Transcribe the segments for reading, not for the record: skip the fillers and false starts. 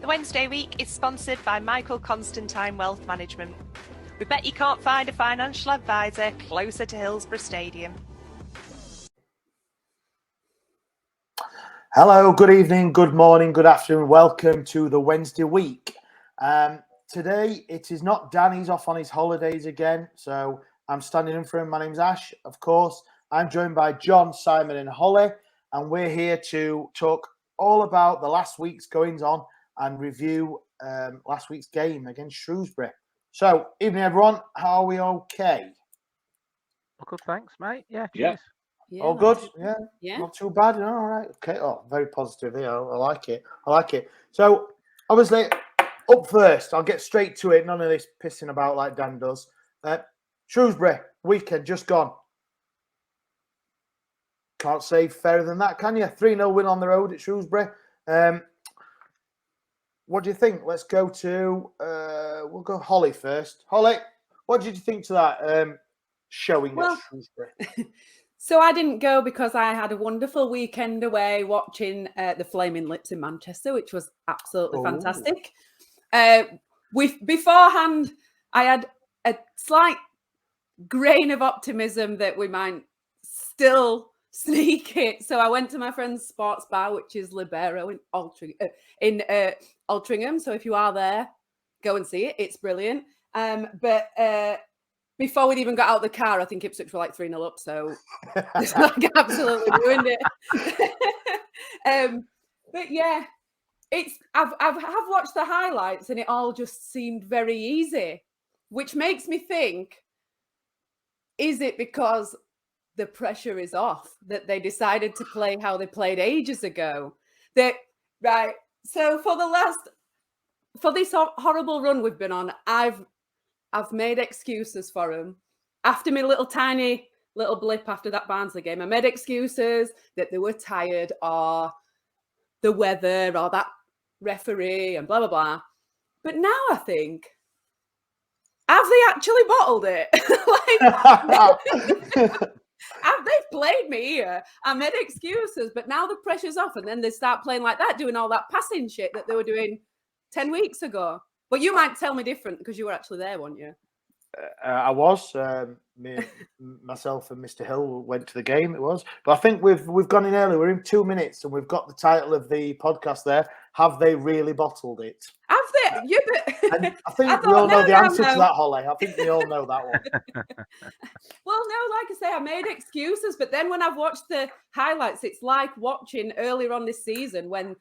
The Wednesday week is sponsored by Michael Constantine Wealth Management. We bet you can't find a financial advisor closer to Hillsborough Stadium. Hello, good evening, good morning, good afternoon. Welcome to the Wednesday week. Today, it is not Danny's off on his holidays again, so I'm standing in for him. My name's Ash, of course. I'm joined by Jon, Simon and Hollie, and we're here to talk all about the last week's goings on and review last week's game against Shrewsbury. So, evening, everyone. How are we okay? Well, good, thanks, mate. Yeah, cheers. Yeah, all good? Yeah, not too bad. No, all right. Okay. Oh, very positive here. I like it. So, obviously, up first, I'll get straight to it. None of this pissing about like Dan does. Shrewsbury, weekend just gone. Can't say fairer than that, can you? 3-0 win on the road at Shrewsbury. What do you think? Let's go to, we'll go Hollie first. Hollie, what did you think to that showing at Shrewsbury? So I didn't go because I had a wonderful weekend away watching the Flaming Lips in Manchester, which was absolutely fantastic. Beforehand, I had a slight grain of optimism that we might still sneak it. So I went to my friend's sports bar, which is Libero in Altrincham. So if you are there, go and see it. It's brilliant. But before we'd even got out of the car, I think Ipswich were like 3-0 up. So it's like absolutely ruined it. But yeah, I've watched the highlights and it all just seemed very easy, which makes me think, is it because the pressure is off that they decided to play how they played ages ago? So for this horrible run we've been on, I've made excuses for them. After my tiny little blip after that Barnsley game, I made excuses that they were tired or the weather or that referee and blah, blah, blah. But now I think, have they actually bottled it? They've played me here. I made excuses, but now the pressure's off and then they start playing like that, doing all that passing shit that they were doing 10 weeks ago. But you might tell me different because you were actually there, weren't you? I was. Myself and Mr. Hill went to the game. It was, but I think we've gone in early. We're in 2 minutes, and we've got the title of the podcast there. Have they really bottled it? Have they? Yeah, but and I think we all know the answer to that, Hollie. I think we all know that one. Well, no, like I say, I made excuses, but then when I've watched the highlights, it's like watching earlier on this season when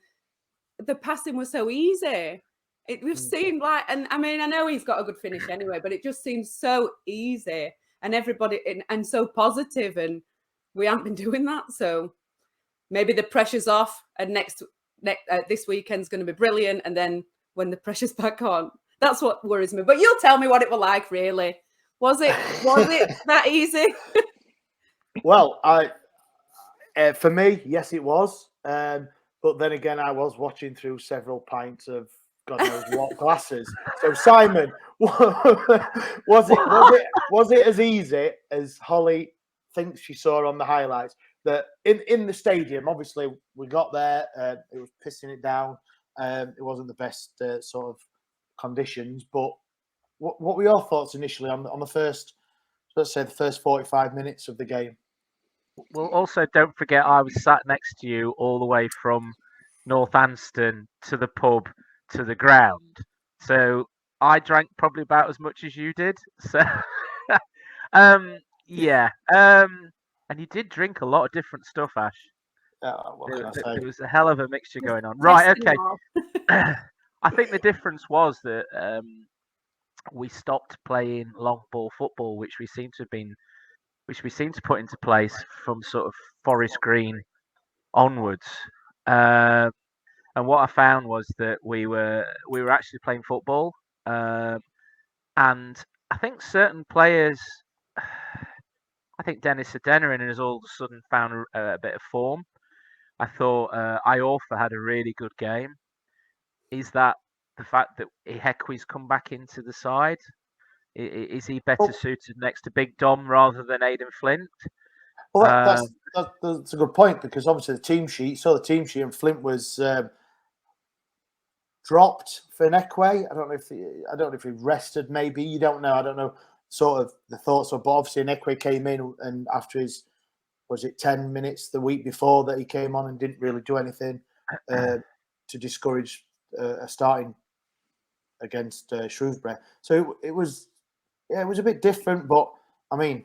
the passing was so easy. It just seemed like, and I mean, I know he's got a good finish anyway, but it just seems so easy and everybody and so positive, and we haven't been doing that. So maybe the pressure's off, and this weekend's going to be brilliant. And then when the pressure's back on, that's what worries me. But you'll tell me what it was like. Really, was it that easy? Well, for me, yes, it was. But then again, I was watching through several pints of God knows what glasses. So, Simon, was it as easy as Hollie thinks she saw on the highlights? That in the stadium, obviously, we got there. It was pissing it down. It wasn't the best sort of conditions. But what were your thoughts initially on the first, let's say, the first 45 minutes of the game? Well, also don't forget I was sat next to you all the way from Northampton to the pub to the ground, so I drank probably about as much as you did. So, yeah, and you did drink a lot of different stuff, Ash. What can I say? There was a hell of a mixture going on. Right, okay. I think the difference was that we stopped playing long ball football, which we seem to put into place from sort of Forest Green onwards. And what I found was that we were actually playing football, and I think certain players, I think Dennis Adenarin has all of a sudden found a bit of form. I thought Iorfa had a really good game. Is that the fact that Ihekwe's come back into the side? Is he better suited next to Big Dom rather than Aidan Flint? Well, that's a good point, because obviously the team sheet, and Flint was dropped for Nekwe. I don't know if he rested. Maybe you don't know. I don't know. Sort of the thoughts of, but obviously Nekwe came in, and after his, was it 10 minutes the week before that he came on and didn't really do anything to discourage a starting against Shrewsbury. So it was a bit different, but I mean,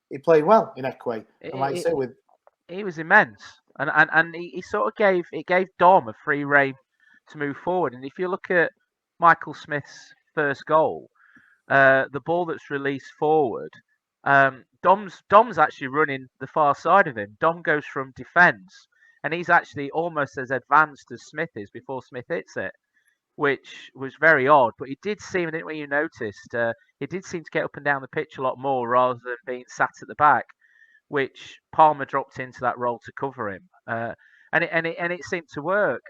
he played well in Ekwe. And like you say, he was immense, and he sort of gave Dom a free rein to move forward. And if you look at Michael Smith's first goal, the ball that's released forward, Dom's actually running the far side of him. Dom goes from defence, and he's actually almost as advanced as Smith is before Smith hits it, which was very odd. But he did seem, I think when you noticed, he did seem to get up and down the pitch a lot more rather than being sat at the back, which Palmer dropped into that role to cover him, and it seemed to work.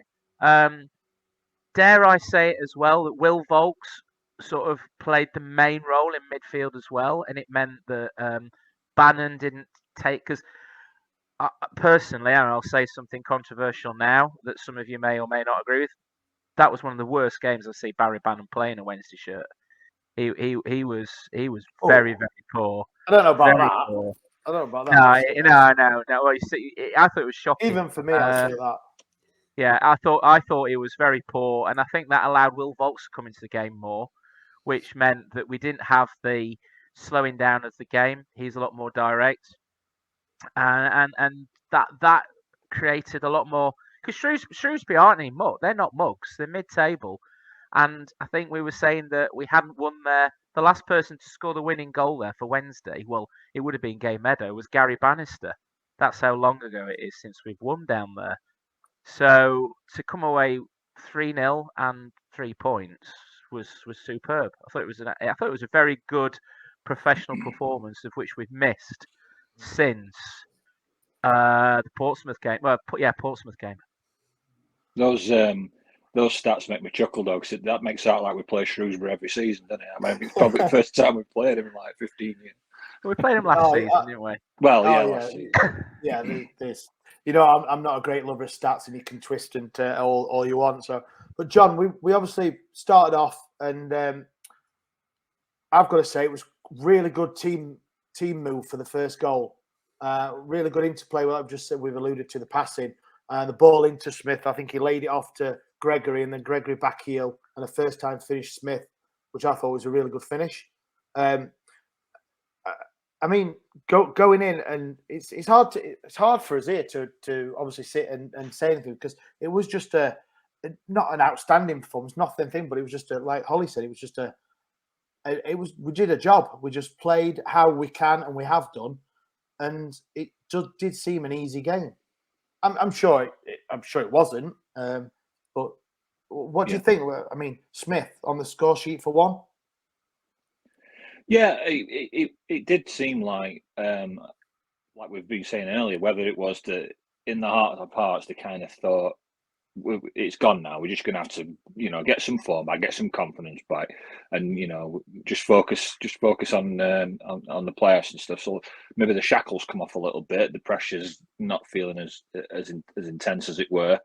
Dare I say it as well that Will Volks sort of played the main role in midfield as well, and it meant that Bannon didn't take, because personally, and I'll say something controversial now that some of you may or may not agree with, that was one of the worst games I've seen Barry Bannon play in a Wednesday shirt. He was very, very poor. I don't know about that. Poor. I don't know about that. No. Well, you see, I thought it was shocking. Even for me, I'll say that. Yeah, I thought it was very poor, and I think that allowed Will Volks to come into the game more, which meant that we didn't have the slowing down of the game. He's a lot more direct, and that created a lot more, because Shrewsbury aren't any mug. They're not mugs. They're mid-table, and I think we were saying that we hadn't won there. The last person to score the winning goal there for Wednesday, well, it would have been Gay Meadow, was Gary Bannister. That's how long ago it is since we've won down there. So to come away 3-0 and 3 points was superb. I thought it was a very good professional performance, of which we've missed since the Portsmouth game. Well, Portsmouth game. Those stats make me chuckle, though, because that makes it out like we play Shrewsbury every season, doesn't it? I mean, it's probably the first time we've played them in like 15 years. We played them last season, didn't we? Well, last season. Yeah, this. You know, I'm not a great lover of stats, and you can twist into all you want. So, but John, we obviously started off, and I've got to say it was really good team move for the first goal. Really good interplay. Well, I've just said we've alluded to the passing. The ball into Smith. I think he laid it off to Gregory, and then Gregory back heel, and a first time finish Smith, which I thought was a really good finish. I mean, going in, and it's hard for us here to obviously sit and say anything, because it was just not an outstanding performance, nothing, but it was just like Hollie said, it was just we did a job. We just played how we can, and we have done, and it just did seem an easy game. I'm sure it wasn't. But what do you think? I mean, Smith on the score sheet for one. Yeah, it did seem like we've been saying earlier, whether it was that in the heart of hearts they kind of thought it's gone now. We're just going to have to, get some form back, get some confidence back, and just focus on the players and stuff. So maybe the shackles come off a little bit. The pressure's not feeling as intense as it were.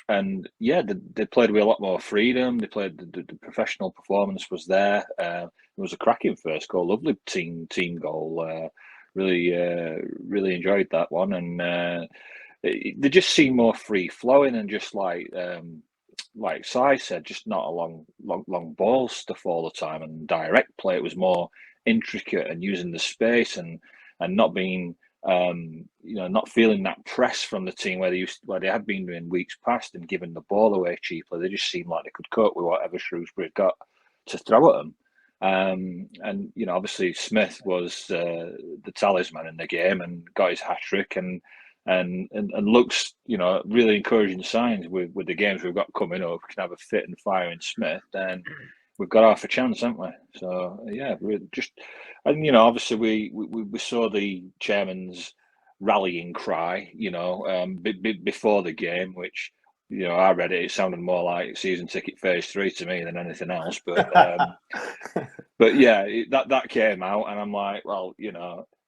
And yeah, they played with a lot more freedom. They played the professional performance was there. It was a cracking first goal, lovely team goal. Really enjoyed that one, and they just seem more free flowing, and just like Si said, just not a long ball stuff all the time, and direct play. It was more intricate and using the space and not being. Not feeling that press from the team where they had been doing weeks past and giving the ball away cheaply. They just seemed like they could cope with whatever Shrewsbury got to throw at them. And obviously Smith was the talisman in the game and got his hat trick and looks really encouraging signs with the games we've got coming up. If we can have a fit and fire in Smith, then we've got half a chance, haven't we? So yeah, obviously we saw the chairman's rallying cry, before the game, which I read it. It sounded more like season ticket phase 3 to me than anything else. But But yeah, that came out, and I'm like, well,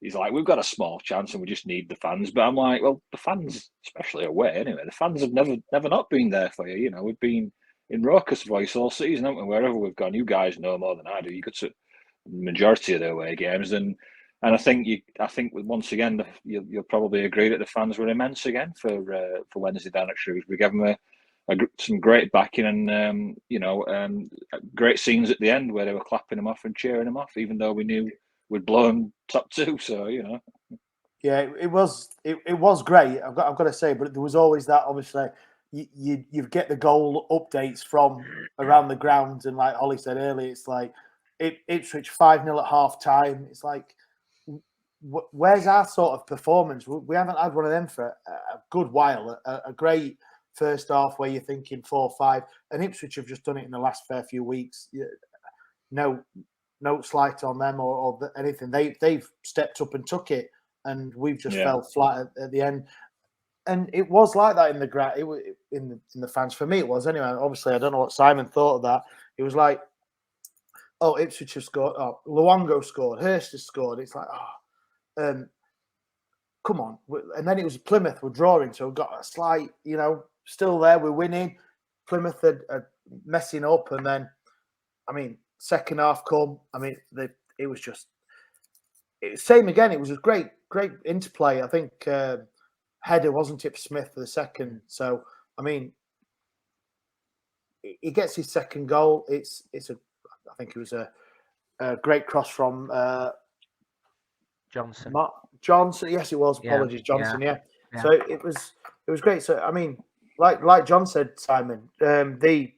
he's like, we've got a small chance, and we just need the fans. But I'm like, well, the fans, especially away, anyway, the fans have never not been there for you. We've been in raucous voice all season, haven't we? Wherever we've gone, you guys know more than I do. You go to the majority of the away games, and I think once again, you'll probably agree that the fans were immense again for Wednesday down at Shrewsbury. We gave them some great backing, and great scenes at the end where they were clapping them off and cheering them off, even though we knew we'd blown top two. So Yeah, it was great. I've got to say, but there was always that. Obviously, you get the goal updates from around the ground, and like Hollie said earlier, it's like Ipswich 5-0 at half time. It's like, where's our sort of performance? We haven't had one of them for a good while. A great first half where you're thinking 4-5, and Ipswich have just done it in the last fair few weeks. No slight on them or anything. They've stepped up and took it, and we've just fell flat at the end. And it was like that in the in the fans. For me, it was anyway. Obviously, I don't know what Simon thought of that. It was like, oh, Ipswich have scored. Oh, Luongo scored. Hurst has scored. It's like, come on. And then it was Plymouth were drawing, so we've got a slight, still there. We're winning. Plymouth are messing up, and then, second half come. It was just same again. It was a great interplay. I think header wasn't it for Smith for the second. So he gets his second goal. I think it was a great cross from Johnson. Johnson, yes, it was. Apologies, Johnson. Yeah. So it was great. So like John said, Simon, the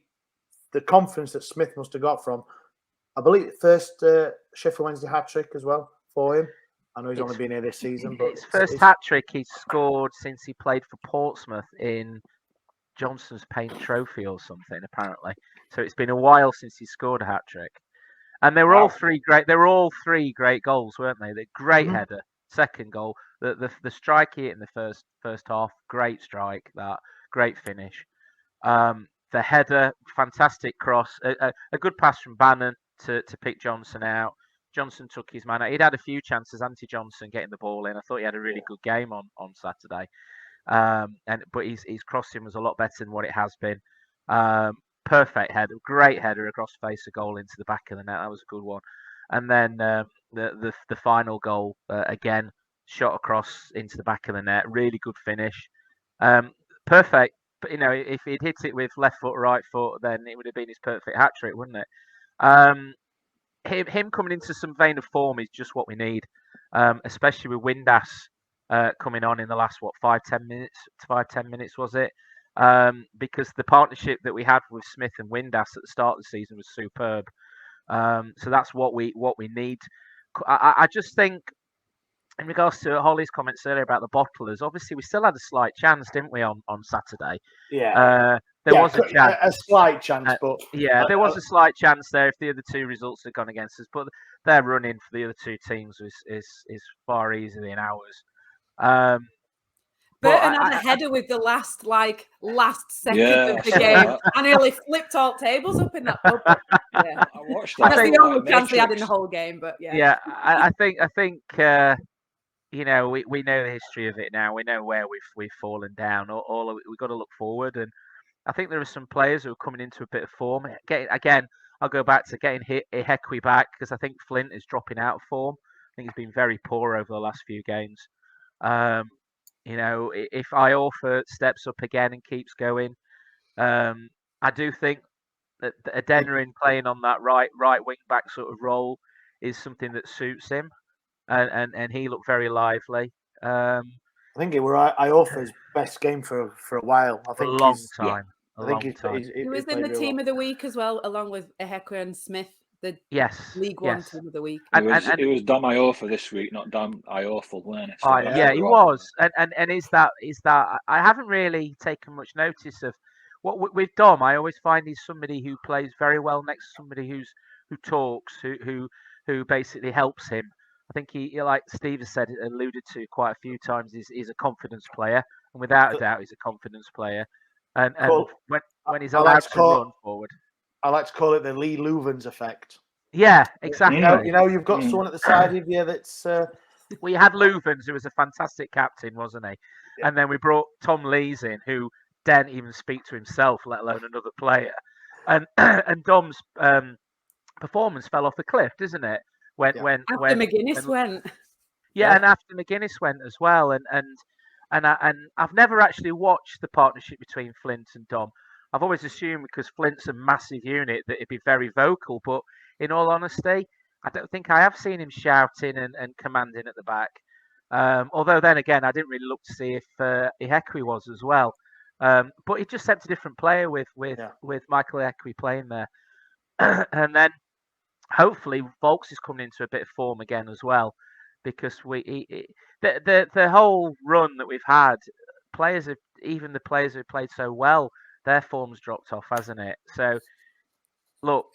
confidence that Smith must have got from, I believe, first Sheffield Wednesday hat trick as well for him. I know he's only been here this season, but his first hat trick he's scored since he played for Portsmouth in Johnson's Paint Trophy or something, apparently. So it's been a while since he scored a hat trick. And they were all three great. They were all three great goals, weren't they? The great header, second goal. The strike he hit in the first half, great strike. That great finish. The header, fantastic cross. A good pass from Bannon to pick Johnson out. Johnson took his man out. He'd had a few chances, Johnson, getting the ball in. I thought he had a really good game on Saturday. But his crossing was a lot better than what it has been. Perfect header, great header across face of goal into the back of the net. That was a good one. And then the final goal again, shot across into the back of the net. Really good finish. Perfect. But if he'd hit it with left foot, right foot, then it would have been his perfect hat trick, wouldn't it? Him coming into some vein of form is just what we need, especially with Windass coming on in the last 5-10 minutes was it? Because the partnership that we had with Smith and Windass at the start of the season was superb. So that's what we need. I just think, in regards to Hollie's comments earlier about the bottlers, obviously we still had a slight chance, didn't we, on Saturday? Yeah. There was a chance. A slight chance, but there was a slight chance there if the other two results had gone against us. But their running for the other two teams is far easier than ours. Burton had a header with the last second of the game. I nearly flipped all tables up in that pub. Yeah, I watched that. That's the only chance they had in the whole game. But yeah, I think we know the history of it now. We know where we've fallen down. All we've got to look forward, and I think there are some players who are coming into a bit of form. Again, I'll go back to getting Ihekwe back because I think Flint is dropping out of form. I think he's been very poor over the last few games. If Iorfa steps up again and keeps going, I do think that Adeniran playing on that right wing back sort of role is something that suits him, and he looked very lively. I think it were Iorfa's best game for a while. I think a long time. He was in the team of the week as well, along with Ihekwe and Smith. The League One team of the week. It was Dom Iorfa this week, not Dom Iorfa, weren't it? So he was. And is that I haven't really taken much notice of what with Dom. I always find he's somebody who plays very well next to somebody who talks, who basically helps him. I think he like Steve has alluded to quite a few times, is a confidence player, and without a doubt he's a confidence player. And when he's allowed to run forward. I like to call it the Lee Louvens effect. Yeah, exactly. You've got someone at the side of you that's. We had Louvens, who was a fantastic captain, wasn't he? Yeah. And then we brought Tom Lees in, who didn't even speak to himself, let alone another player. And and Dom's performance fell off a cliff, doesn't it? After McGuinness went. Yeah, and after McGuinness went as well, and I've never actually watched the partnership between Flint and Dom. I've always assumed because Flint's a massive unit that he'd be very vocal, but in all honesty, I don't think I have seen him shouting and commanding at the back. Although then again, I didn't really look to see if Ihekwe was as well. But he just sent a different player with Michael Ihekwe playing there, and then hopefully Volks is coming into a bit of form again as well, because the whole run that we've had, even the players who played so well, their form's dropped off, hasn't it? So look,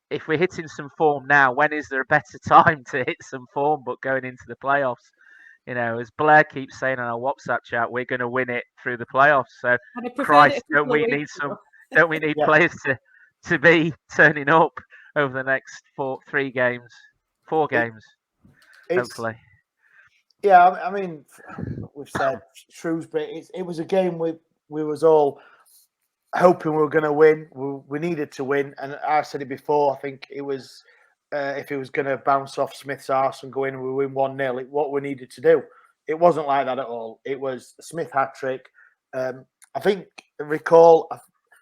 if we're hitting some form now, when is there a better time to hit some form but going into the playoffs? As Blair keeps saying on our WhatsApp chat, we're going to win it through the playoffs. So Christ, don't we need players to be turning up over the next 4 games, hopefully. Yeah, I mean, we've said Shrewsbury. It was a game we was all hoping we were going to win. We needed to win, and I said it before. I think it was if it was going to bounce off Smith's arse and go in and we win 1-0, what we needed to do. It wasn't like that at all. It was Smith hat-trick. I think, recall,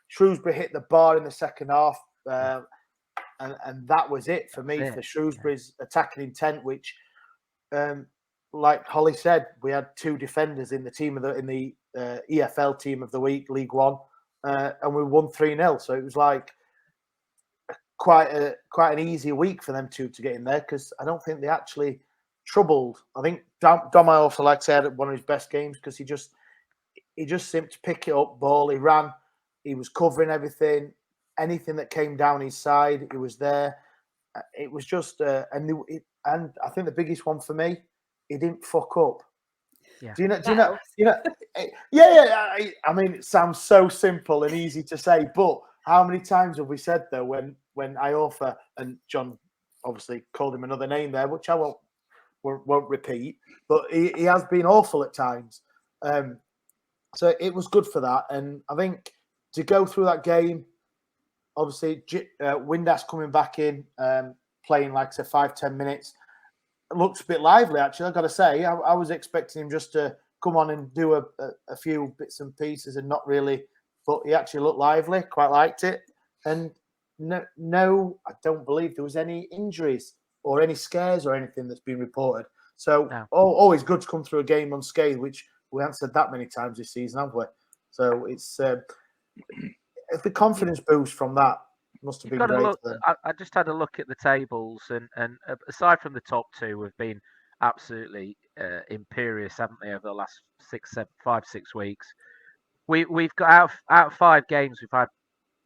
Shrewsbury hit the bar in the second half, and that was it for me, for Shrewsbury's attacking intent, which, like Hollie said, we had 2 defenders in the team in the EFL team of the week, League One, and we won 3-0. So it was like quite an easy week for them to get in there, because I don't think they actually troubled. I think Dom, I also like to say, had one of his best games, because he just seemed to pick it up, ball. He ran, he was covering everything, anything that came down his side, he was there. It was just and I think the biggest one for me, he didn't fuck up. Yeah. Do you know? Yeah. I mean, it sounds so simple and easy to say, but how many times have we said though when Iorfa, and John obviously called him another name there, which I won't repeat, but he has been awful at times. So it was good for that, and I think to go through that game, obviously Windass coming back in, playing like say 5-10 minutes. It looks a bit lively, actually. I've got to say, I was expecting him just to come on and do a few bits and pieces and not really, but he actually looked lively. Quite liked it. And no, I don't believe there was any injuries or any scares or anything that's been reported. So always good to come through a game unscathed, which we haven't said that many times this season, have we? So it's if the confidence boost from that must have been great. I just had a look at the tables, and aside from the top 2, have been absolutely imperious, haven't they, over the last 5-6 weeks? We've got out of 5 games, we've had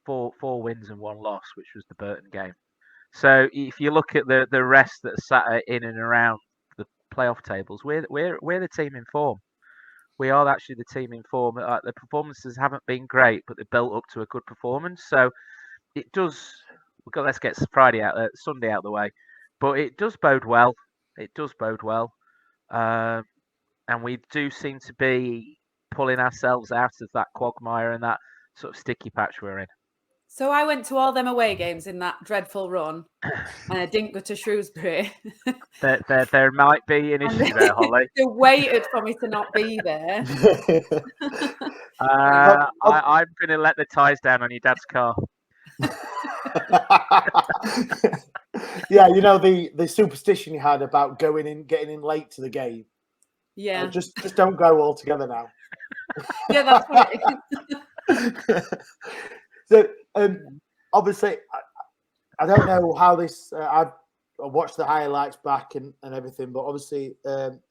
four wins and 1 loss, which was the Burton game. So if you look at the rest that are sat in and around the playoff tables, we're the team in form. We are actually the team in form. The performances haven't been great, but they built up to a good performance. So it does. Let's get Sunday out of the way, but it does bode well. It does bode well, and we do seem to be pulling ourselves out of that quagmire and that sort of sticky patch we're in. So I went to all them away games in that dreadful run, and I didn't go to Shrewsbury. There might be an issue there, Hollie. They waited for me to not be there. I'm going to let the ties down on your dad's car. Yeah, the superstition you had about getting in late to the game. Yeah, just don't go all together now. Yeah, that's what. So obviously, I don't know how this. I've watched the highlights back and everything, but obviously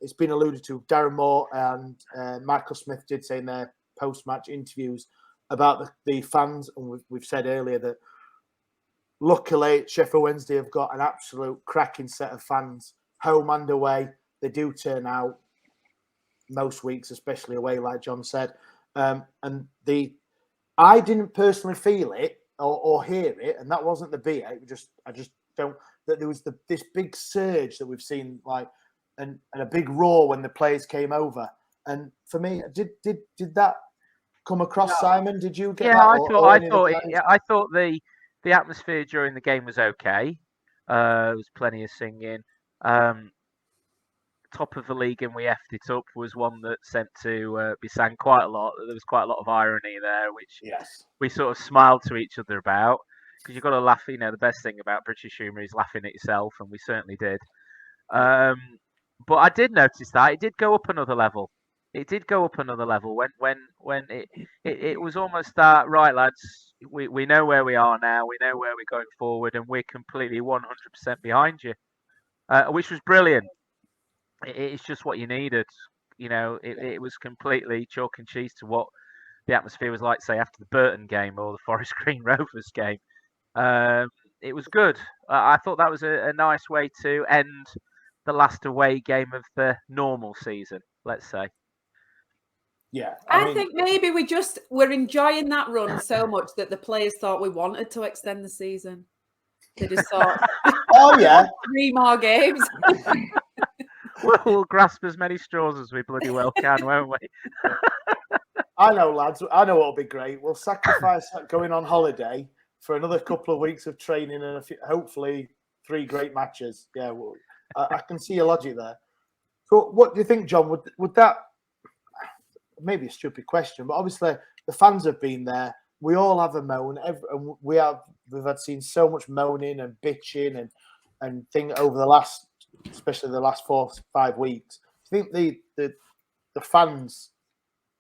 it's been alluded to. Darren Moore and Michael Smith did say in their post-match interviews about the fans, and we've said earlier that luckily Sheffield Wednesday have got an absolute cracking set of fans, home and away. They do turn out most weeks, especially away, like John said, and I didn't personally feel it or hear it, and that wasn't the beer. I just don't that there was this big surge that we've seen, like, and a big roar when the players came over. And for me, did that come across, Yeah. Simon? Did you get Yeah, that? I thought the atmosphere during the game was okay. There was plenty of singing. Top of the league and we effed it up was one that sent to be sang quite a lot. There was quite a lot of irony there, which Yes. we sort of smiled to each other about, because you've got to laugh. You know, the best thing about British humour is laughing at yourself, and we certainly did. But I did notice that it did go up another level. It did go up another level when it was almost that, right, lads, we know where we are now, we know where we're going forward, and we're completely 100% behind you, which was brilliant. It's just what you needed. You know, it was completely chalk and cheese to what the atmosphere was like, say, after the Burton game or the Forest Green Rovers game. It was good. I thought that was a nice way to end the last away game of the normal season, let's say. Yeah. I think maybe we're enjoying that run so much that the players thought we wanted to extend the season. They just thought, oh yeah, 3 more games. We'll grasp as many straws as we bloody well can, won't we? I know, lads. I know what'll be great. We'll sacrifice going on holiday for another couple of weeks of training and hopefully 3 great matches. Yeah, well, I can see your logic there. So, what do you think, John? Would that, maybe a stupid question, but obviously the fans have been there. We all have a moan. And we've had seen so much moaning and bitching and thing over the last, especially the last 4 or 5 weeks. Do you think the fans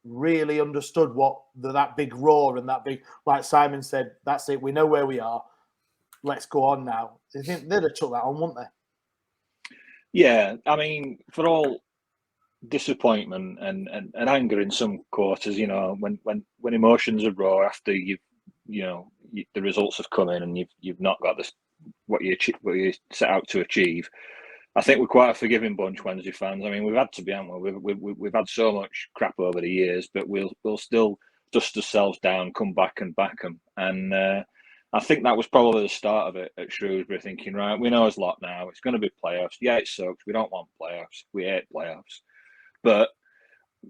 really understood what that big roar and that big, like Simon said, that's it, we know where we are, let's go on now? Do you think they'd have took that on, wouldn't they? Yeah, I mean, for all disappointment and anger in some quarters, you know, when emotions are raw after the results have come in and you've not got what you set out to achieve. I think we're quite a forgiving bunch, Wednesday fans. I mean, we've had to be, haven't we? We've had so much crap over the years, but we'll still dust ourselves down, come back and back them. And I think that was probably the start of it at Shrewsbury, thinking, right, we know it's lot now. It's going to be playoffs. Yeah, it sucks. We don't want playoffs. We hate playoffs. But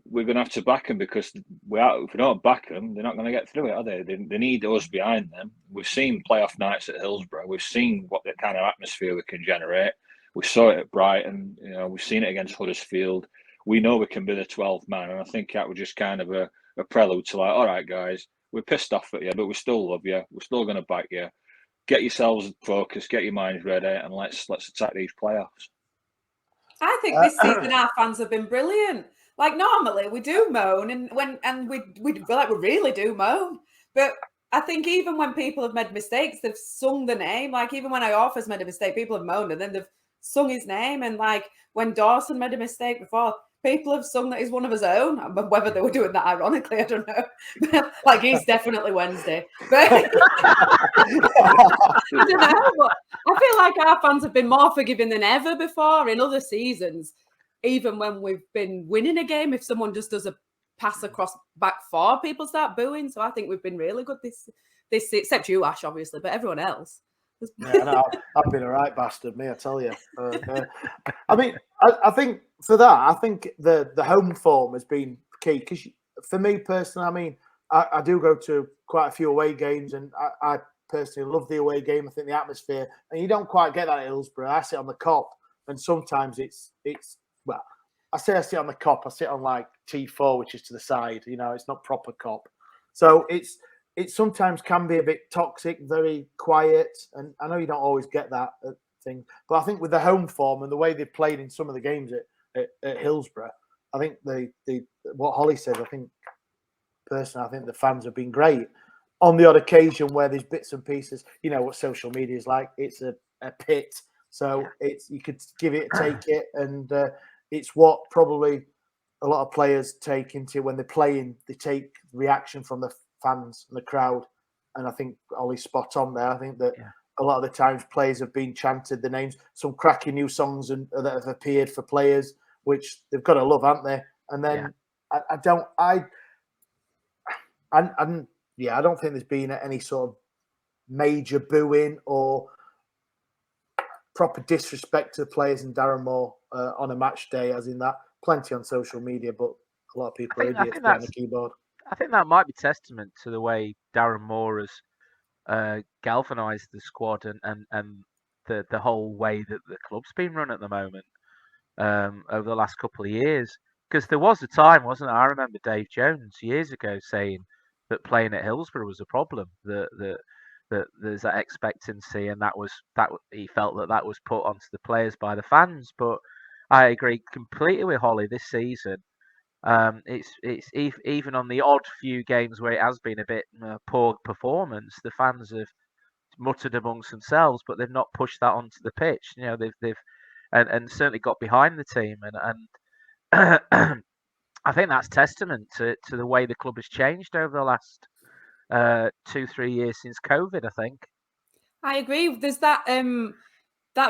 we're going to have to back them, because if we don't back them, they're not going to get through it, are they? They need us behind them. We've seen playoff nights at Hillsborough. We've seen what the kind of atmosphere we can generate. We saw it at Brighton. You know, we've seen it against Huddersfield. We know we can be the 12th man, and I think that was just kind of a prelude to, like, all right, guys, we're pissed off at you, but we still love you. We're still going to back you. Get yourselves focused. Get your minds ready, and let's attack these playoffs. I think this season our fans have been brilliant. Like, normally we do moan, and we feel like we really do moan, but I think even when people have made mistakes, they've sung the name. Like, even when Iorfa's made a mistake, people have moaned, and then they've sung his name. And like when Dawson made a mistake before, people have sung that he's one of his own. Whether they were doing that ironically, I don't know. Like, he's definitely Wednesday. But I don't know. But I feel like our fans have been more forgiving than ever before in other seasons. Even when we've been winning a game, if someone just does a pass across back 4, people start booing. So I think we've been really good this except you, Ash, obviously, but everyone else. Yeah, no, I've been a right bastard, me, I tell you. I mean, I think for that, I think the home form has been key, because for me personally, I mean, I do go to quite a few away games, and I personally love the away game. I think the atmosphere, and you don't quite get that at Hillsborough. I sit on the Cop, and sometimes it's well, I sit on the Cop. I sit on like T4, which is to the side. You know, it's not proper Cop, so it sometimes can be a bit toxic, very quiet, and I know you don't always get that thing. But I think with the home form and the way they've played in some of the games at Hillsborough, I think what Hollie said, I think personally, I think the fans have been great. On the odd occasion where there's bits and pieces, you know what social media is like. It's a pit, so you could give it, take it, and it's what probably a lot of players take into when they're playing. They take reaction from the fans and the crowd, and I think Ollie's spot on there. I think that a lot of the times players have been chanted the names, some cracking new songs that have appeared for players, which they've got to love, haven't they? And then I don't think there's been any sort of major booing or proper disrespect to the players and Darren Moore on a match day, as in that. Plenty on social media, but a lot of people are idiots behind the keyboard. I think that might be testament to the way Darren Moore has galvanised the squad and the whole way that the club's been run at the moment over the last couple of years. Because there was a time, wasn't there? I remember Dave Jones years ago saying that playing at Hillsborough was a problem. That there's that expectancy, and that he felt that was put onto the players by the fans. But I agree completely with Hollie this season. It's even on the odd few games where it has been a bit poor performance, the fans have muttered amongst themselves, but they've not pushed that onto the pitch. You know, they've and certainly got behind the team, and I think that's testament to the way the club has changed over the last 2-3 years since COVID. I think. I agree. There's that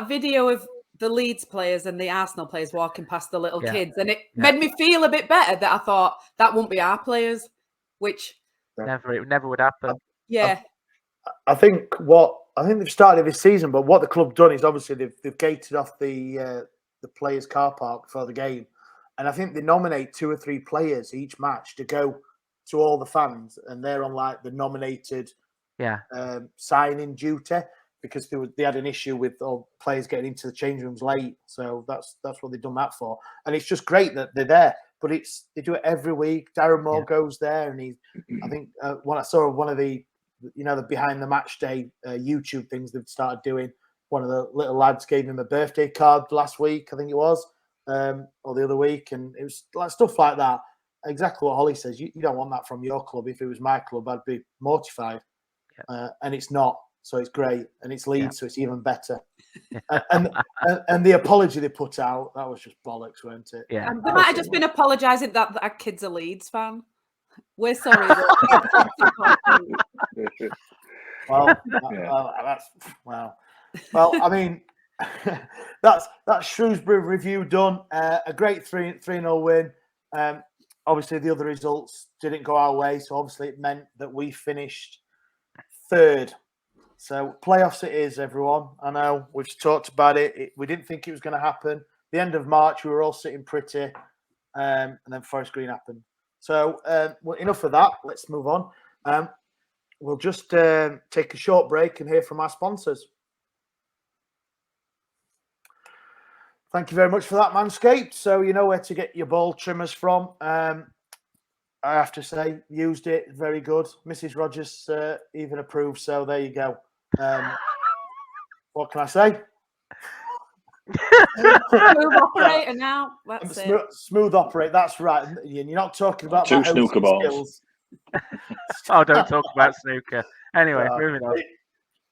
video of the Leeds players and the Arsenal players walking past the little kids, and it made me feel a bit better that I thought that wouldn't be our players, which it never would happen. Yeah. I think they've started this season, but what the club done is obviously they've gated off the players' car park before the game, and I think they nominate 2 or 3 players each match to go to all the fans, and they're on like the nominated signing duty, because they had an issue with all players getting into the change rooms late. So that's what they've done that for. And it's just great that they're there. But they do it every week. Darren Moore goes there, and I think when I saw one of the the behind the match day YouTube things they've started doing, one of the little lads gave him a birthday card last week, I think it was, or the other week, and it was like stuff like that. Exactly what Hollie says. You don't want that from your club. If it was my club, I'd be mortified. And it's not. So it's great, and it's Leeds, so it's even better. and the apology they put out, that was just bollocks, weren't it? Yeah, they might have just been apologising that our kid's a Leeds fan. We're sorry. Well, that's wow. Well, I mean, that's Shrewsbury review done. A great 3-0 win. Obviously, the other results didn't go our way, so obviously it meant that we finished 3rd. So playoffs it is, everyone. I know we've talked about it. We didn't think it was going to happen. The end of March, we were all sitting pretty, and then Forest Green happened. So well, enough of that. Let's move on. We'll just take a short break and hear from our sponsors. Thank you very much for that, Manscaped. So you know where to get your ball trimmers from. I have to say, used it, very good. Mrs. Rogers even approved, so there you go. What can I say? Smooth operator now. That's smooth operator, that's right. And you're not talking about 2 snooker balls. Skills. Oh, don't talk about snooker. Anyway, moving on.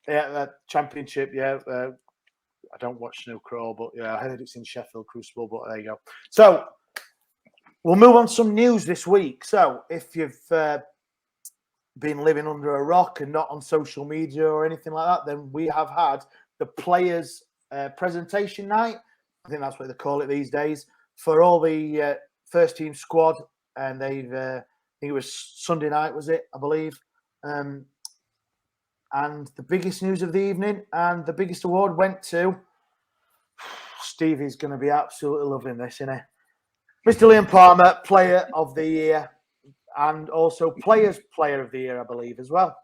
Yeah, championship, I don't watch snooker at all, but I heard it's in Sheffield Crucible, but there you go. So, we'll move on to some news this week. So, if you've been living under a rock and not on social media or anything like that, then we have had the players' presentation night. I think that's what they call it these days, for all the first team squad. And they've, I think it was Sunday night, was it? I believe. And the biggest news of the evening and the biggest award went to Stevie's going to be absolutely loving this, isn't he? Mr. Liam Palmer, Player of the Year, and also Players Player of the Year, I believe, as well.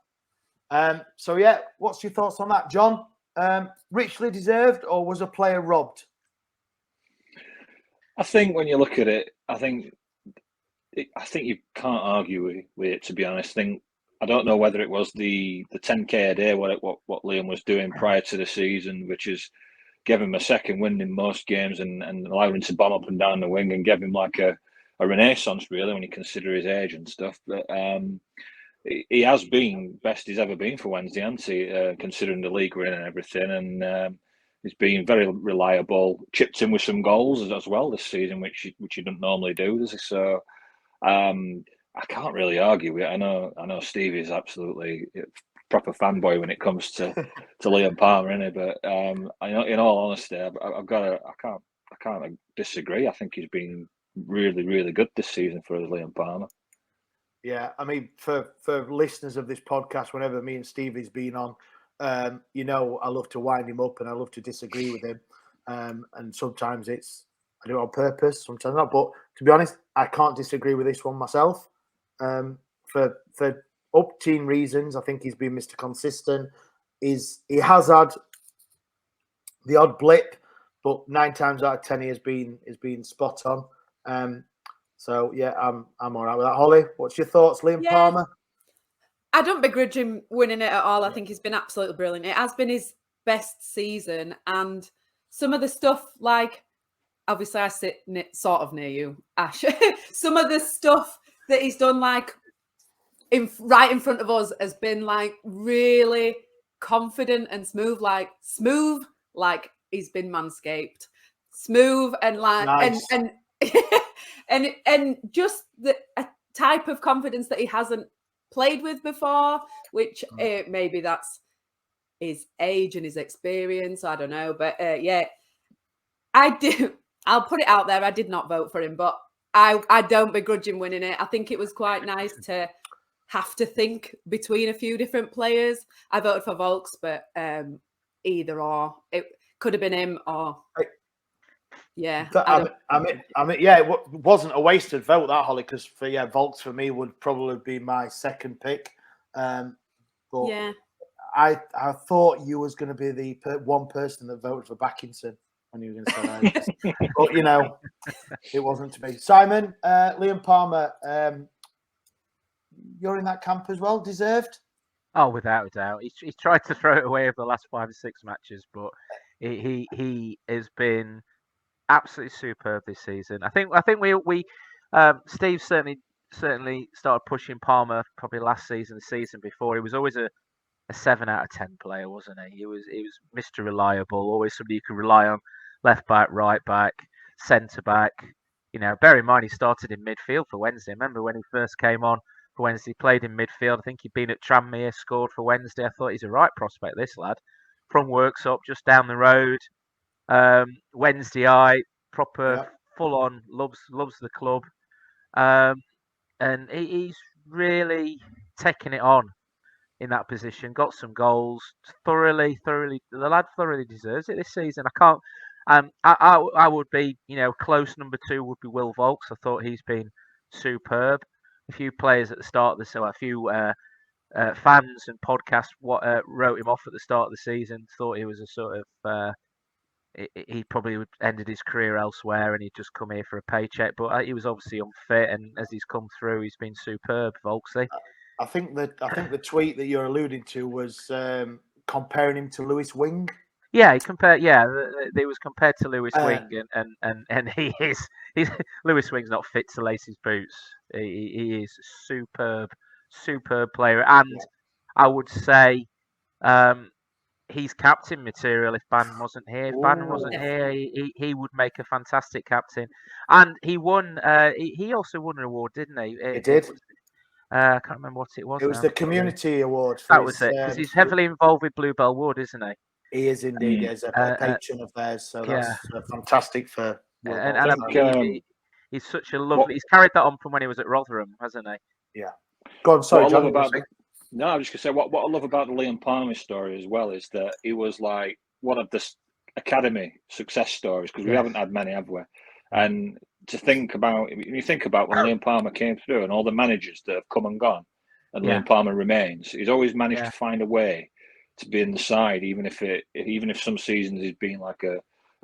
So, yeah, what's your thoughts on that, John? Richly deserved, or was a player robbed? I think when you look at it, I think you can't argue with it, to be honest. I don't know whether it was the 10K a day, what Liam was doing prior to the season, which is give him a second wind in most games and allow him to bomb up and down the wing and give him like a renaissance, really, when you consider his age and stuff. But he has been best he's ever been for Wednesday, hasn't he? Considering the league we're in and everything. And he's been very reliable, chipped in with some goals as well this season, which he doesn't normally do, does he? So I can't really argue with it. I know Steve is absolutely proper fanboy when it comes to Liam Palmer, isn't he? But in all honesty, I can't disagree. I think he's been really, really good this season for Liam Palmer. Yeah, I mean, for listeners of this podcast, whenever me and Stevie's been on, You know, I love to wind him up and I love to disagree with him. And sometimes I do it on purpose, sometimes not. But to be honest, I can't disagree with this one myself. For up-team reasons, I think he's been Mr. Consistent. He has had the odd blip, but 9 times out of 10 he has been spot on. So yeah, I'm all right with that. Hollie, what's your thoughts, Liam Palmer? I don't begrudge him winning it at all. I think he's been absolutely brilliant. It has been his best season, and some of the stuff, like, obviously I sit sort of near you, Ash. Some of the stuff that he's done, like, right in front of us, has been like really confident and smooth like he's been manscaped, smooth and like Nice. and just a type of confidence that he hasn't played with before, which maybe that's his age and his experience, I don't know, but I'll put it out there, I did not vote for him, but I don't begrudge him winning it. I think it was quite nice to have to think between a few different players. I voted for Volks, but either or, it could have been him or I mean, yeah, it wasn't a wasted vote, that, Hollie, because Volks for me would probably be my second pick. But I thought you was going to be the one person that voted for Backinson when you were going to say that. But you know, it wasn't to be. Simon, Liam Palmer, you're in that camp as well. Deserved. Oh, without a doubt. He's tried to throw it away over the last 5 or 6 matches, but he has been absolutely superb this season. I think we Steve certainly started pushing Palmer probably last season, the season before. He was always a 7 out of 10 player, wasn't he? He was Mr. Reliable, always somebody you could rely on, left back, right back, centre back. You know, bear in mind he started in midfield for Wednesday. Remember when he first came on for Wednesday, he played in midfield. I think he'd been at Tranmere, scored for Wednesday. I thought he's a right prospect, this lad, from Worksop, just down the road. Wednesday eye, proper, full on, loves the club, and he's really taken it on in that position. Got some goals, thoroughly. The lad thoroughly deserves it this season. I can't. I would be, close number 2 would be Will Volks. I thought he's been superb. A few players at the start of a few fans and podcasts wrote him off at the start of the season. Thought he was a sort of. He probably would ended his career elsewhere, and he'd just come here for a paycheck. But he was obviously unfit, and as he's come through, he's been superb, Volksy. I think the tweet that you're alluding to was comparing him to Lewis Wing. Yeah, they was compared to Lewis Wing, and he's Lewis Wing's not fit to lace his boots. He is superb player, and I would say. He's captain material if Bannon wasn't here. If Bannon wasn't here, he would make a fantastic captain. And he won. He also won an award, didn't he? He did. I can't remember what it was. It was the community award. That was it. Because he's heavily involved with Bluebell Wood, isn't he? He is indeed. He's a patron of theirs, so that's fantastic for. He's such a lovely. He's carried that on from when he was at Rotherham, hasn't he? Yeah. Go on. Sorry, John. No, I was just going to say, what I love about the Liam Palmer story as well is that he was like one of the academy success stories, because we haven't had many, have we? And to think about, when you think about when Liam Palmer came through and all the managers that have come and gone, and Liam Palmer remains, he's always managed to find a way to be in the side, even if some seasons he's been like a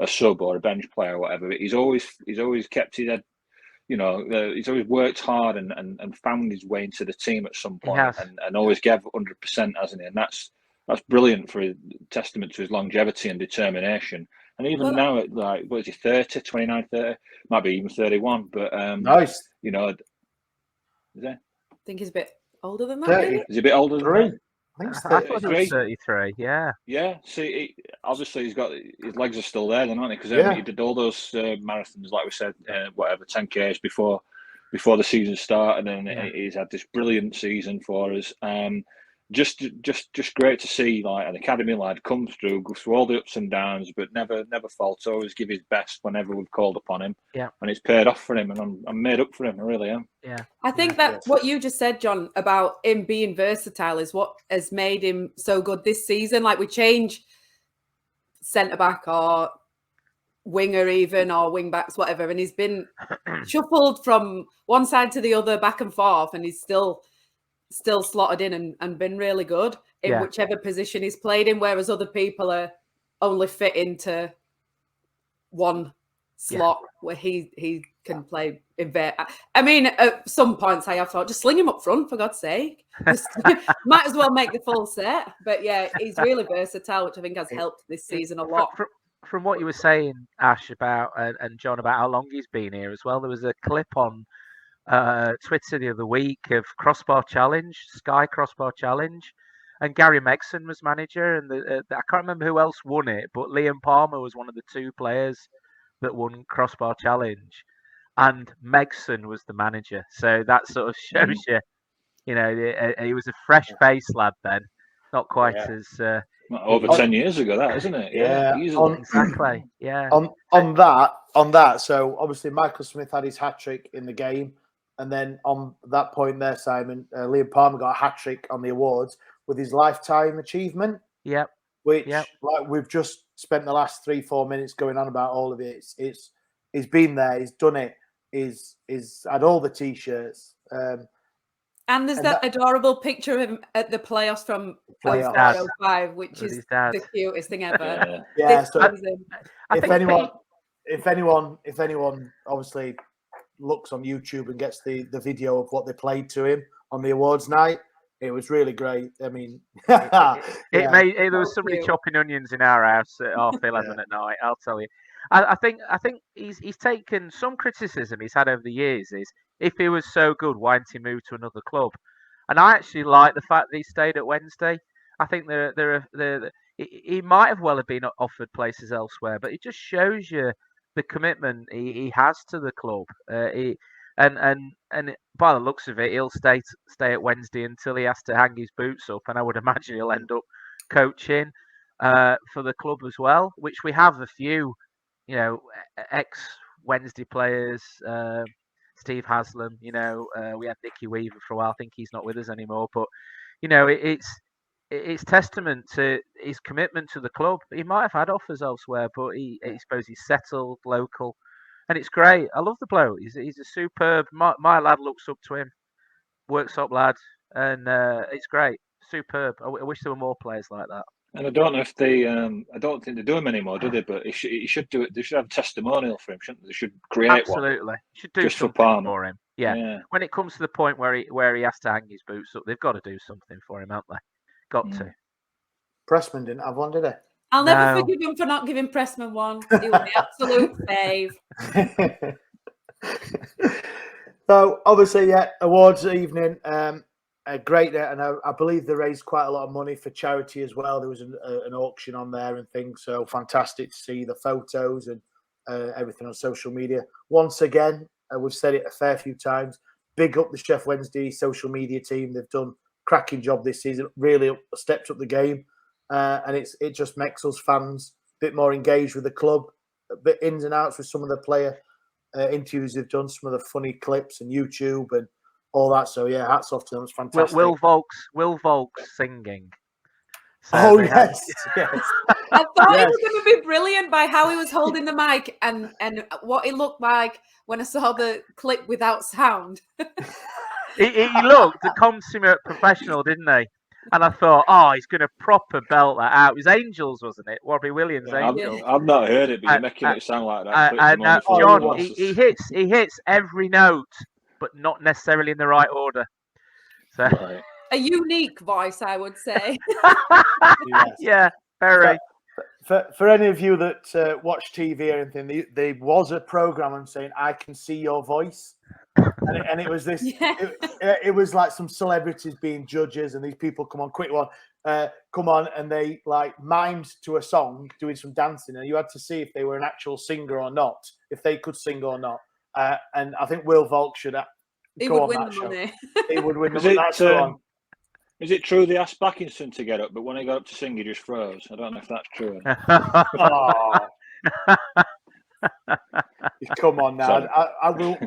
sub or a bench player or whatever. But he's always kept his head. He's always worked hard and found his way into the team at some point, and always gave 100%, hasn't he? And that's brilliant for a testament to his longevity and determination. And even now, at like, what is he, 30, 29, 30? Might be even 31. But nice. Is he? I think he's a bit older than that. 30. Is he a bit older than that? I think I thought it was 33. Yeah. Yeah. See, obviously he's got his legs are still there, then, aren't they? Because he did all those marathons, like we said, 10Ks before the season started, and he's had this brilliant season for us. just great to see like an academy lad come through, go through all the ups and downs, but never falter. Always give his best whenever we've called upon him. Yeah, and it's paid off for him, and I'm made up for him. I really am. Yeah, I think that what you just said, John, about him being versatile is what has made him so good this season. Like we change centre back or winger even, or wing backs, whatever, and he's been shuffled from one side to the other, back and forth, and he's still slotted in and been really good in whichever position he's played in, whereas other people are only fit into one slot where he can play in I mean, at some points I have thought, just sling him up front, for God's sake. Might as well make the full set. But yeah, he's really versatile, which I think has helped this season a lot. From what you were saying, Ash, about and John, about how long he's been here as well, there was a clip on Twitter the other week of Sky Crossbar Challenge, and Gary Megson was manager, and I can't remember who else won it, but Liam Palmer was one of the 2 players that won Crossbar Challenge, and Megson was the manager. So that sort of shows you, he was a fresh-faced lad then, not quite as over 10 years ago, that isn't it? Exactly. Yeah. On that. So obviously Michael Smith had his hat trick in the game. And then on that point there, Simon, Liam Palmer got a hat-trick on the awards with his lifetime achievement. Yep. Which, like we've just spent the last 3-4 minutes going on about all of it. He's been there. He's done it. He's had all the T-shirts. And there's that adorable picture of him at the playoffs from 05, which is the cutest thing ever. Yeah. So if anyone obviously looks on YouTube and gets the video of what they played to him on the awards night, it was really great. I mean, there was somebody chopping onions in our house at 11:30 at night. I'll tell you. I think he's taken some criticism he's had over the years. Is if he was so good, why didn't he move to another club? And I actually like the fact that he stayed at Wednesday. I think he might have well have been offered places elsewhere, but it just shows you the commitment he has to the club. And by the looks of it, he'll stay at Wednesday until he has to hang his boots up, and I would imagine he'll end up coaching for the club as well, which we have a few, ex-Wednesday players. Steve Haslam, we had Nicky Weaver for a while. I think he's not with us anymore, but it's testament to his commitment to the club. He might have had offers elsewhere, but I suppose he's settled, local, and it's great. I love the bloke. He's a superb. My lad looks up to him, workshop lad, and it's great, superb. I wish there were more players like that. And I don't know if they, I don't think they do him anymore, do they? But he should do it. They should have a testimonial for him, shouldn't they? They should create one. Absolutely, should do just something for him. Yeah. When it comes to the point where he has to hang his boots up, they've got to do something for him, haven't they? Got to. Pressman didn't have one, did he? I'll never forgive him for not giving Pressman one. He was the absolute fave. So obviously, awards evening. A great day, and I believe they raised quite a lot of money for charity as well. There was an auction on there and things, so fantastic to see the photos and everything on social media. Once again, we've said it a fair few times, big up the Chef Wednesday social media team. They've done a cracking job this season, really stepped up the game, and it just makes us fans a bit more engaged with the club, a bit ins and outs with some of the player interviews they've done, some of the funny clips and YouTube and all that. So yeah, hats off to them. It's fantastic. Will Volk's singing. So yes. I thought it was going to be brilliant by how he was holding the mic and what he looked like when I saw the clip without sound. he looked a consummate professional, didn't he? And I thought, he's going to proper belt that out. It was Angels, wasn't it? Robbie Williams, Angels. I've not heard it, but you're making it sound like that. And John, he hits every note, but not necessarily in the right order. So a unique voice, I would say. Yeah, very. For any of you that watch TV or anything, there was a program I'm saying I can see your voice, and it was this. It was like some celebrities being judges, and these people come on, and they like mimed to a song, doing some dancing, and you had to see if they were an actual singer or not, if they could sing or not. And I think Will Volk should. He would win the money. He would win the money. Is it true they asked Backinson to get up, but when he got up to sing, he just froze? I don't know if that's true. Oh. Come on now.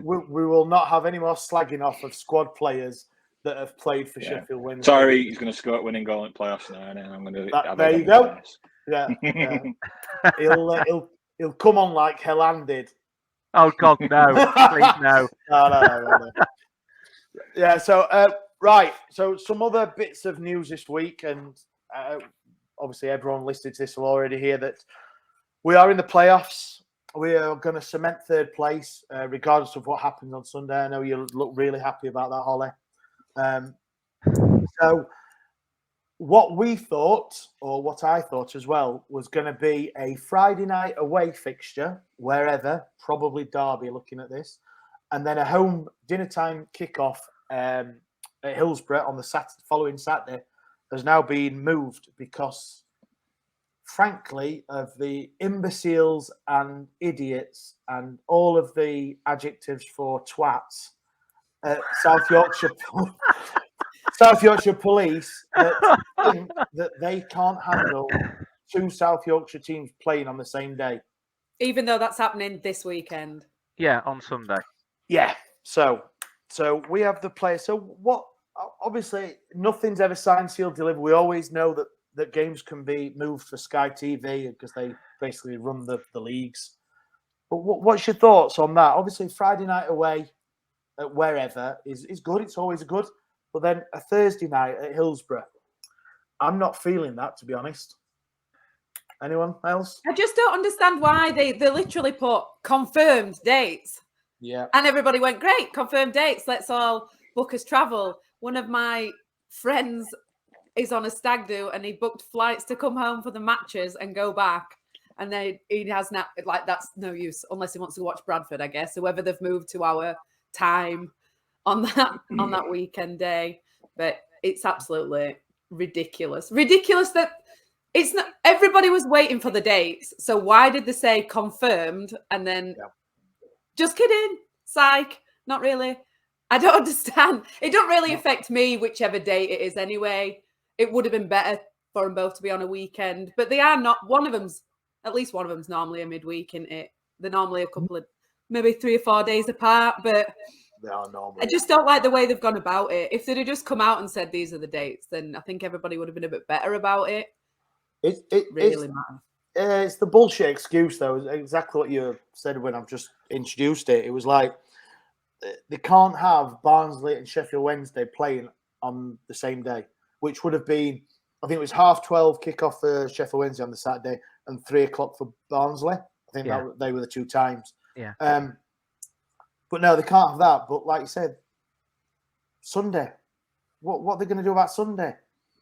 We will not have any more slagging off of squad players that have played for Sheffield Wednesday. Sorry, he's going to score a winning goal in playoffs now, and I'm going to have there it you go. face. Yeah. He'll come on like Helen did. Oh God, no! Please no. No. Yeah. So right. So some other bits of news this week, and obviously everyone listening to this will already hear that we are in the playoffs. We are going to cement third place, regardless of what happens on Sunday. I know you look really happy about that, Hollie. So what we thought, or what I thought as well, was going to be a Friday night away fixture, wherever, probably Derby looking at this, and then a home dinner time kickoff at Hillsborough on the following Saturday has now been moved because, frankly, of the imbeciles and idiots and all of the adjectives for twats at South Yorkshire Police that think that they can't handle two South Yorkshire teams playing on the same day. Even though that's happening this weekend. Yeah, on Sunday. Yeah. So we have the players. So what? Obviously, nothing's ever signed, sealed, delivered. We always know that games can be moved for Sky TV because they basically run the leagues. But what's your thoughts on that? Obviously, Friday night away at wherever is good. It's always good. But then a Thursday night at Hillsborough, I'm not feeling that, to be honest. Anyone else? I just don't understand why they literally put confirmed dates. Yeah. And everybody went, great, confirmed dates. Let's all book us travel. One of my friends is on a stag do and he booked flights to come home for the matches and go back. And then he has not, that's no use unless he wants to watch Bradford, I guess. So whether they've moved to our time on that weekend day. But it's absolutely ridiculous. Ridiculous that it's not, everybody was waiting for the dates. So why did they say confirmed and then just kidding, psych, not really. I don't understand. It don't really affect me, whichever date it is anyway. It would have been better for them both to be on a weekend, but they are not. At least one of them's normally a midweek, isn't it? They're normally a couple of, maybe 3 or 4 days apart, but they are normally. I just don't like the way they've gone about it. If they'd have just come out and said these are the dates, then I think everybody would have been a bit better about it. It really matters. It's the bullshit excuse, though. It's exactly what you said when I've just introduced it. It was like, they can't have Barnsley and Sheffield Wednesday playing on the same day, which would have been, I think it was 12:30 kickoff for Sheffield Wednesday on the Saturday and 3:00 for Barnsley. I think they were the two times. Yeah. But no, they can't have that. But like you said, Sunday. What are they going to do about Sunday?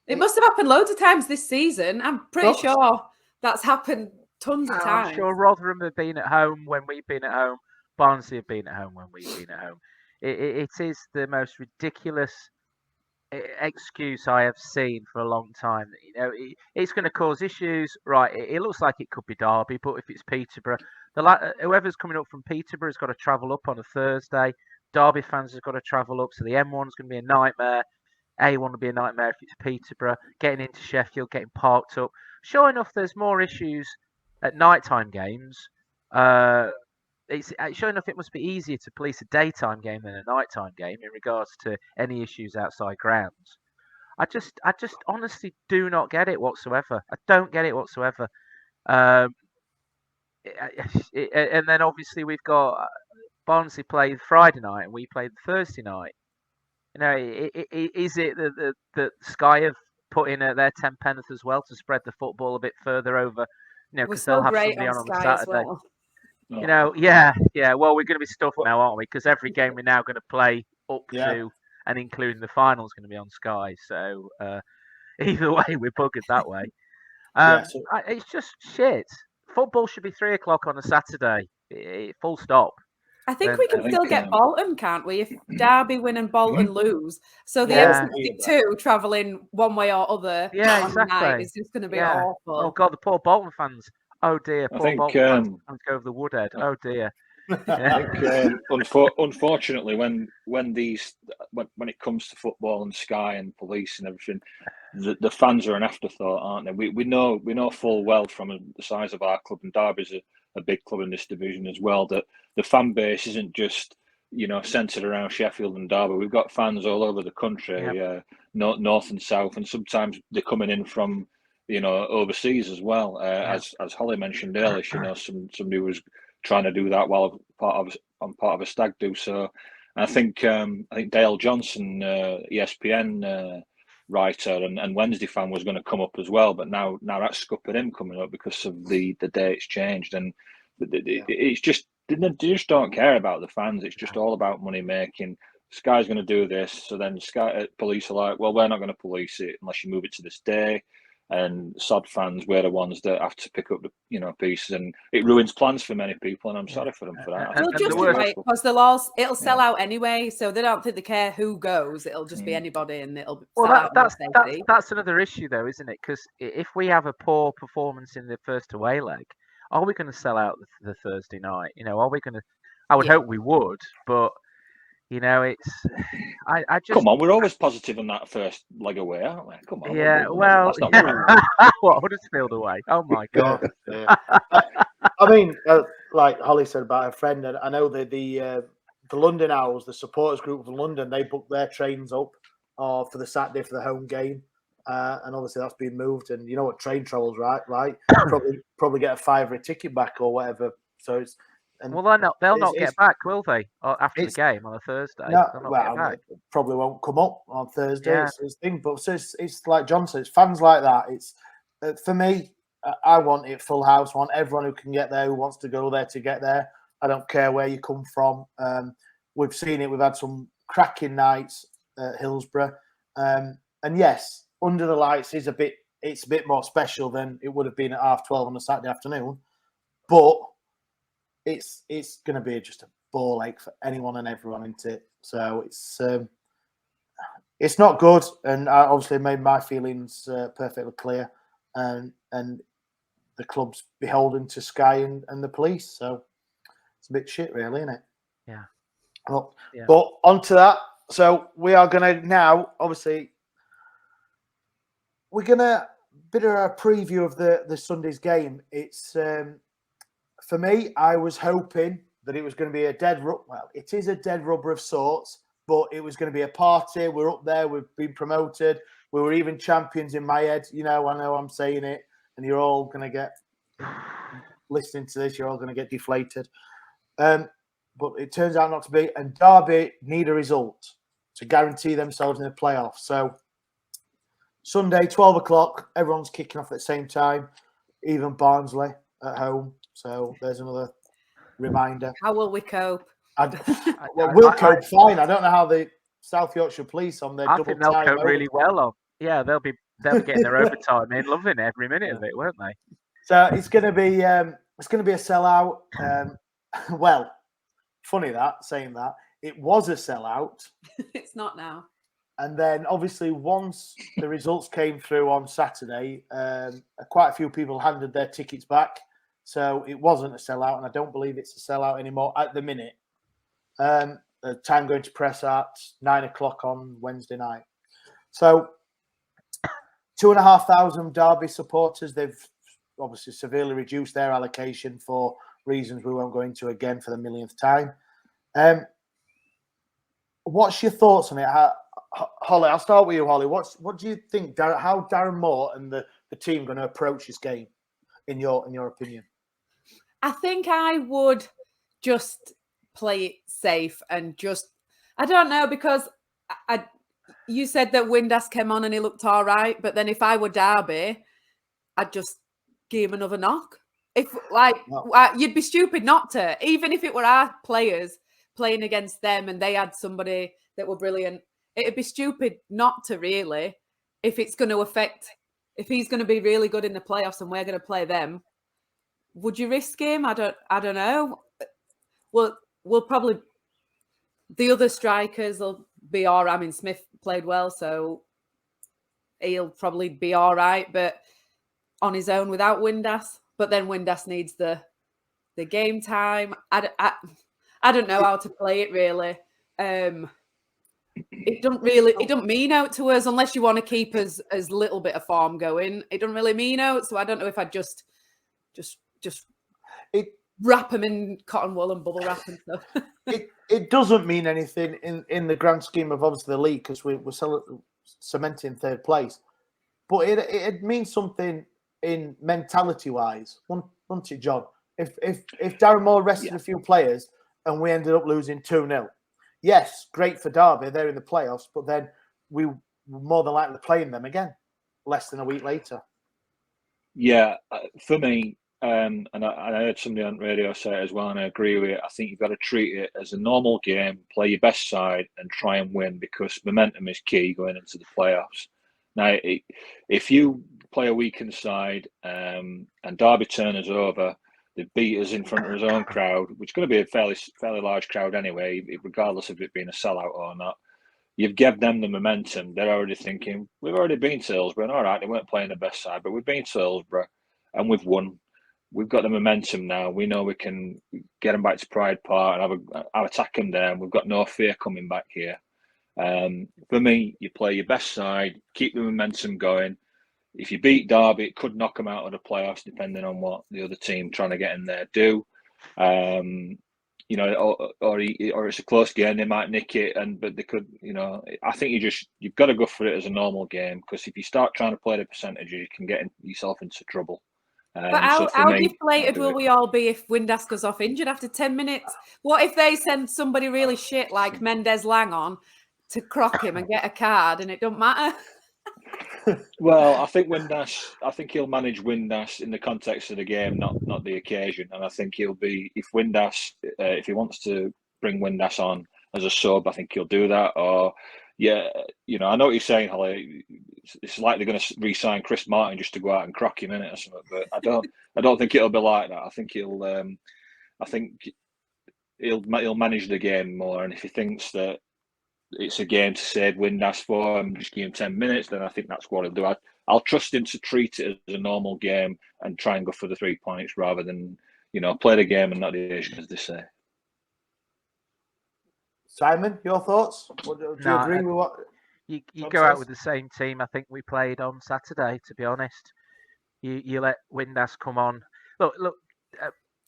It must have happened loads of times this season. I'm pretty sure that's happened tons of times. I'm sure Rotherham have been at home when we've been at home. Barnsley have been at home when we've been at home. It is the most ridiculous excuse I have seen for a long time. You know, it's going to cause issues. Right, it looks like it could be Derby, but if it's Peterborough, whoever's coming up from Peterborough has got to travel up on a Thursday. Derby fans have got to travel up, so the M1's going to be a nightmare. A1 will be a nightmare if it's Peterborough. Getting into Sheffield, getting parked up. Sure enough, there's more issues at nighttime games. It's sure enough, it must be easier to police a daytime game than a nighttime game in regards to any issues outside grounds. I just honestly do not get it whatsoever. I don't get it whatsoever. And then obviously we've got Barnsley play Friday night and we play Thursday night. You know, is it that Sky have put in their 10 pence as well to spread the football a bit further over? You know, because they'll have somebody on the Saturday. Well. You know, yeah. Well, we're going to be stuffed now, aren't we? Because every game we're now going to play up to and including the final is going to be on Sky. So either way, we're buggered that way. It's just shit. Football should be 3:00 on a Saturday. Full stop. I think we can still get Bolton, can't we? If Derby win and Bolton lose, so the M62 travelling one way or other. Yeah, exactly. Is just going to be awful. Oh God, the poor Bolton fans. Oh dear, poor Bolton fans go over the Woodhead. Oh dear. I think unfortunately, when it comes to football and Sky and police and everything, the fans are an afterthought, aren't they? We know full well from the size of our club, and Derby's a big club in this division as well, that the fan base isn't just centred around Sheffield and Derby. We've got fans all over the country, north and south, and sometimes they're coming in from overseas as well. As Hollie mentioned earlier, somebody was trying to do that while part of a stag do. So I think Dale Johnson, ESPN writer and Wednesday fan, was going to come up as well, but now that's scuppered him coming up because of the day it's changed, and it's just they just don't care about the fans. It's just all about money making. Sky's going to do this, so then Sky police are like, well, we're not going to police it unless you move it to this day. And sod fans, we're the ones that have to pick up the pieces, and it ruins plans for many people. And I'm sorry for them for that. They'll justify it because it'll sell out anyway, so they don't think they care who goes. It'll just be anybody, and it'll sell out. That's another issue, though, isn't it? Because if we have a poor performance in the first away leg, are we going to sell out the Thursday night? Are we going to? I would hope we would, but. It's. I just come on. We're always positive on that first leg away, aren't we? Come on. Yeah. Well, what Huddersfield away? Oh my God. I mean, like Hollie said about her friend, and I know the London Owls, the supporters group of London, they booked their trains up for the Saturday for the home game, and obviously that's been moved. And you know what train travel's right? Probably get a £5 ticket back or whatever. So it's. Well, they'll not get back, will they? After the game on a Thursday, no, they'll not get back. It probably won't come up on Thursday. Yeah. It's thing, but it's like John said, it's fans like that. It's for me. I want it full house. I want everyone who can get there, who wants to go there, to get there. I don't care where you come from. We've seen it. We've had some cracking nights at Hillsborough, and yes, under the lights it's a bit more special than it would have been at 12:30 on a Saturday afternoon, but. It's going to be just a ball ache for anyone and everyone, isn't it? So it's not good, and I obviously made my feelings perfectly clear, and the club's beholden to Sky and the police. So it's a bit shit, really, isn't it? Yeah. Well, yeah. But on to that. So we are going to now, obviously, we're going to bit of a preview of the Sunday's game. It's. For me, I was hoping that it was going to be a dead rubber. Well, it is a dead rubber of sorts, but it was going to be a party. We're up there. We've been promoted. We were even champions in my head. I know I'm saying it, and you're all going to get listening to this. You're all going to get deflated. But it turns out not to be. And Derby need a result to guarantee themselves in the playoffs. So Sunday, 12 o'clock, everyone's kicking off at the same time, even Barnsley at home. So there's another reminder. How will we cope? We'll cope fine. I don't know how the South Yorkshire Police on their double time. I think they'll cope really well on. Yeah, they'll be getting their overtime in, loving every minute of it, won't they? So it's going to be a sellout. Well, funny saying that it was a sellout. It's not now. And then obviously once the results came through on Saturday, quite a few people handed their tickets back. So it wasn't a sellout, and I don't believe it's a sellout anymore at the minute. The time going to press at 9 o'clock on Wednesday night. So 2,500 Derby supporters. They've obviously severely reduced their allocation for reasons we won't go into again for the millionth time. What's your thoughts on it? Hollie, I'll start with you, Hollie. What do you think? How Darren Moore and the team going to approach this game, in your opinion? I think I would just play it safe and I don't know, because you said that Windass came on and he looked all right, but then if I were Derby, I'd just give him another knock. You'd be stupid not to, even if it were our players playing against them and they had somebody that were brilliant. It'd be stupid not to, really, if it's going to affect, if he's going to be really good in the playoffs and we're going to play them. Would you risk him? I don't know. We'll probably, the other strikers will be all right. I mean, Smith played well, so he'll probably be all right, but on his own without Windass. But then Windass needs the the game time. I don't know how to play it really. It don't mean out to us unless you want to keep as little bit of form going. It don't really mean out, so I don't know if I'd just wrap them in cotton wool and bubble wrap and stuff. It doesn't mean anything in the grand scheme of obviously the league because we're cementing third place, but it means something in mentality wise, wouldn't it, John? If Darren Moore rested a few players and we ended up losing 2-0, yes, great for Derby, they're in the playoffs, but then we were more than likely playing them again less than a week later. Yeah, for me, and I heard somebody on radio say it as well, and I agree with it. I think you've got to treat it as a normal game, play your best side, and try and win because momentum is key going into the playoffs. Now, if you play a weakened side and Derby turn us over, they beat us in front of his own crowd, which is going to be a fairly large crowd anyway, regardless of it being a sellout or not. You've given them the momentum. They're already thinking, we've already been to Hillsborough. And all right, they weren't playing the best side, but we've been to Hillsborough and we've won. We've got the momentum now. We know we can get them back to Pride Park and have attack them there. And we've got no fear coming back here. For me, you play your best side, keep the momentum going. If you beat Derby, it could knock them out of the playoffs, depending on what the other team trying to get in there do. You know, or it's a close game, they might nick it, but they could. You know, I think you've got to go for it as a normal game because if you start trying to play the percentages, you can get yourself into trouble. But how deflated will we all be if Windass goes off injured after 10 minutes? What if they send somebody really shit like Mendez Lang on to crock him and get a card and it don't matter? Well, I think he'll manage Windass in the context of the game, not the occasion. And I think he'll be if he wants to bring Windass on as a sub, I think he'll do that. Or I know what you're saying, Hollie. It's like they're going to re-sign Chris Martin just to go out and crock him in it or something. But I don't think it'll be like that. I think he'll manage the game more. And if he thinks that it's a game to save Windass for him, just give him 10 minutes, then I think that's what he'll do. I'll trust him to treat it as a normal game and try and go for the 3 points rather than, play the game and not the Asian, as they say. Simon, your thoughts? Do you agree with what you go out with the same team I think we played on Saturday, to be honest. You let Windass come on. Look,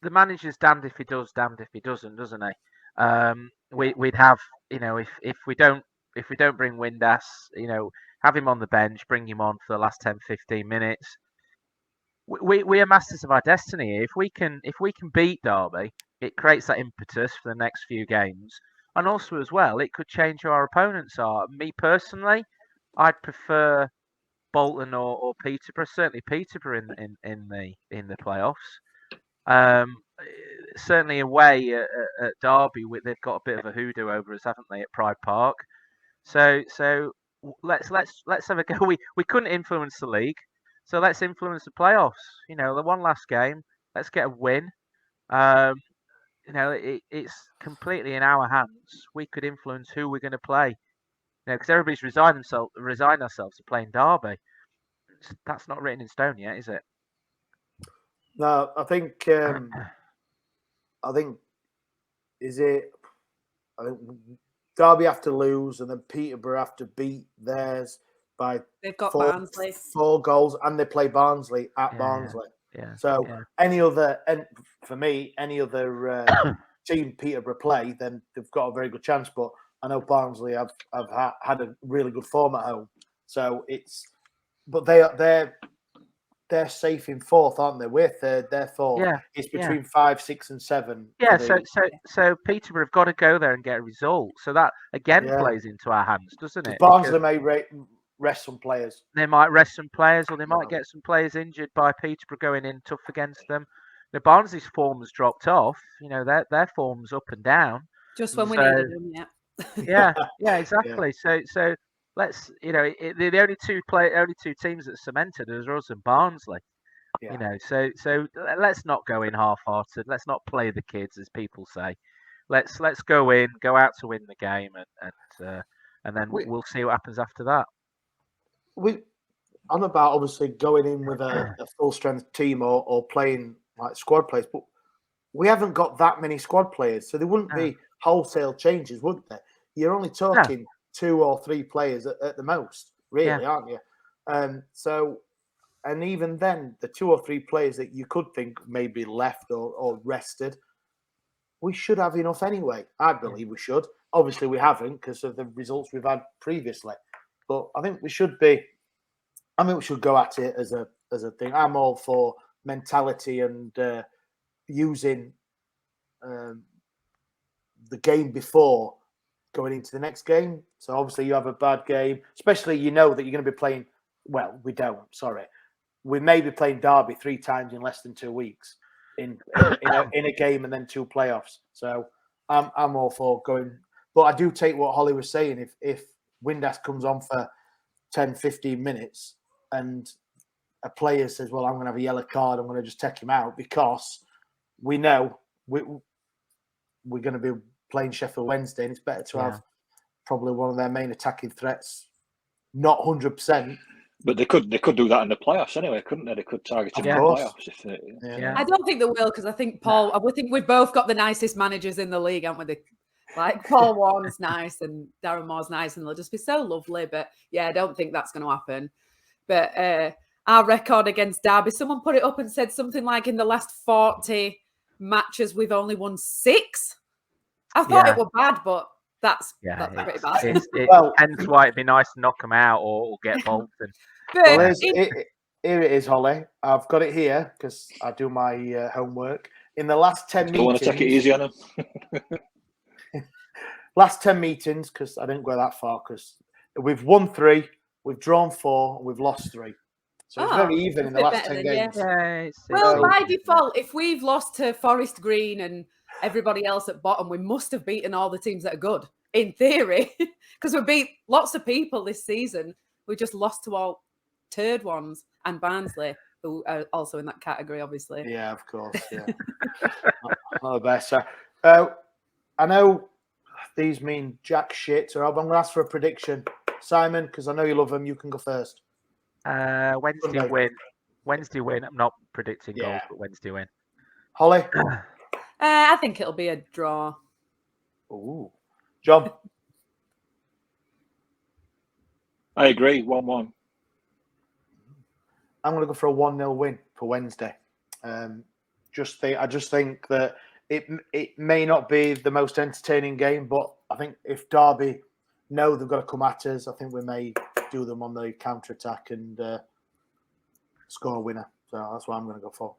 the manager's damned if he does, damned if he doesn't, doesn't he? We'd have, if we don't bring Windass, have him on the bench, bring him on for the last 10, 15 minutes. We are masters of our destiny here. If we can beat Derby, it creates that impetus for the next few games. And also as well, it could change who our opponents are. Me personally, I'd prefer Bolton or Peterborough. Certainly Peterborough in the playoffs. Certainly away at Derby, they've got a bit of a hoodoo over us, haven't they, at Pride Park? So let's have a go. We couldn't influence the league, so let's influence the playoffs. The one last game, let's get a win. It's completely in our hands. We could influence who we're going to play. Because everybody's resigned ourselves to playing Derby. That's not written in stone yet, is it? No, I think Derby have to lose and then Peterborough have to beat theirs by they've got Barnsley 4 goals and they play Barnsley at Barnsley. Yeah. So any other team Peterborough play, then they've got a very good chance. But I know Barnsley have had a really good form at home. So they're safe in 4th, aren't they? We're 3rd, they're 4th. Yeah, it's between 5, 6, and 7. Yeah, so Peterborough have got to go there and get a result. So that again plays into our hands, doesn't it? Barnsley may rest some players. They might rest some players, or they might get some players injured by Peterborough going in tough against them. The Barnsley's form has dropped off. Their form's up and down. Just when we needed them, yeah, exactly. Yeah. So let's, the only two teams that cemented are us and Barnsley. Yeah. So let's not go in half-hearted. Let's not play the kids, as people say. Let's go in, go out to win the game, and then we'll see what happens after that. I'm about obviously going in with a full strength team or playing like squad players, but we haven't got that many squad players, so there wouldn't be wholesale changes, would there? You're only talking 2 or 3 players at the most, really, aren't you? So, and even then, the 2 or 3 players that you could think maybe left or rested, we should have enough anyway. I believe we should. Obviously, we haven't because of the results we've had previously. But I think we should be. I mean, we should go at it as a thing. I'm all for mentality and using the game before going into the next game. So obviously, you have a bad game, especially you know that you're going to be playing. Well, we don't. Sorry, we may be playing Derby 3 times in less than 2 weeks in a game and then 2 playoffs. So I'm all for going. But I do take what Hollie was saying. If Windass comes on for 10, 15 minutes and a player says, well, I'm going to have a yellow card, I'm going to just take him out because we know we're going to be playing Sheffield Wednesday and it's better to have probably one of their main attacking threats, not 100%. But they could do that in the playoffs anyway, couldn't they? They could target him in the playoffs. I don't think they will because I think Paul. I think we've both got the nicest managers in the league, haven't we? Like Paul Warren's nice and Darren Moore's nice, and they'll just be so lovely. But yeah, I don't think that's going to happen. But our record against Derby, someone put it up and said something like in the last 40 matches we've only won 6. I thought it was bad, but that's pretty bad. Well, hence why it'd be nice to knock them out or get Bolton. Well, here it is, Hollie. I've got it here because I do my homework. In the last 10 meetings... Don't want to take it easy on them. Last 10 meetings, because I didn't go that far, because we've won 3, we've drawn 4, and we've lost 3. So it's very even in the last 10 games. Well, by default, if we've lost to Forest Green and everybody else at bottom, we must have beaten all the teams that are good, in theory, because we beat lots of people this season. We just lost to all turd ones and Barnsley, who are also in that category, obviously. Yeah, of course. Yeah, not the best. I know these mean jack shit. So I'm going to ask for a prediction, Simon, because I know you love them. You can go first. Wednesday win. Wednesday win. I'm not predicting goals, but Wednesday win. Hollie? I think it'll be a draw. Ooh. John? I agree. 1-1. I'm going to go for a 1-0 win for Wednesday. I just think that it may not be the most entertaining game, but I think if Derby know they've got to come at us, I think we may do them on the counter-attack and score a winner. So that's what I'm going to go for.